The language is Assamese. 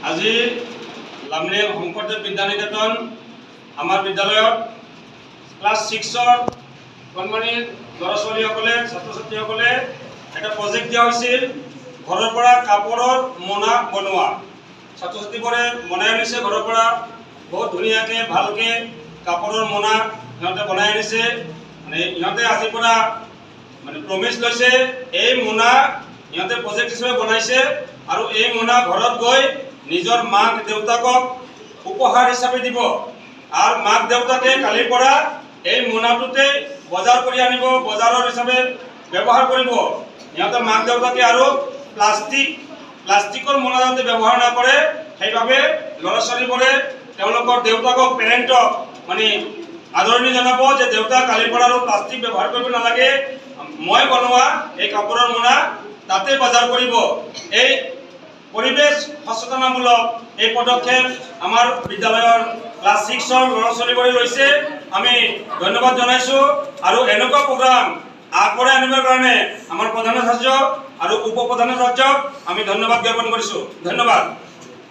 আজি লামডিং শংকৰদেৱ বিদ্যানিকেতন আমাৰ বিদ্যালয়ত ক্লাছ 6ৰ কণমানি ল'ৰা ছোৱালীসকলে ছাত্ৰ ছাত্ৰীসকলে এটা প্ৰজেক্ট দিয়া হৈছিল ঘৰৰ পৰা কাপোৰৰ মোনা বনোৱা। ছাত্ৰ ছাত্ৰীবোৰে বনাই আনিছে ঘৰৰ পৰা বহুত ধুনীয়াকৈ ভালকৈ কাপোৰৰ মোনা সিহঁতে বনাই আনিছে। মানে ইহঁতে আজিৰ পৰা প্ৰমিছ লৈছে এই মোনা ইহঁতে প্ৰজেক্ট হিচাপে বনাইছে আৰু এই মোনা ঘৰত গৈ নিজৰ মাক দেউতাকক উপহাৰ হিচাপে দিব আৰু মাক দেউতাকে কালিৰ পৰা এই মোনাটোতে বজাৰ কৰি আনিব, বজাৰৰ হিচাপে ব্যৱহাৰ কৰিব। ইহঁতে মাক দেউতাকে আৰু প্লাষ্টিকৰ মোনা যাতে ব্যৱহাৰ নকৰে সেইবাবে ল'ৰা ছোৱালীবোৰে তেওঁলোকৰ দেউতাকক পেৰেণ্টক আদৰণি জনাব যে দেউতাক কালিৰ পৰা আৰু প্লাষ্টিক ব্যৱহাৰ কৰিব নালাগে, মই বনোৱা এই কাপোৰৰ মোনা তাতে বজাৰ কৰিব। এই পৰিৱেশ সচেতনতামূলক এই পদক্ষেপ আমাৰ বিদ্যালয়ৰ ক্লাছ 6ৰ ল'ৰা ছোৱালীবোৰে লৈছে। আমি ধন্যবাদ জনাইছোঁ আৰু এনেকুৱা প্ৰগ্ৰাম আগবঢ়াই আনিবৰ কাৰণে আমাৰ প্ৰধানাচাৰ্য আৰু উপ প্ৰধানাচাৰ্যক আমি ধন্যবাদ জ্ঞাপন কৰিছোঁ। ধন্যবাদ।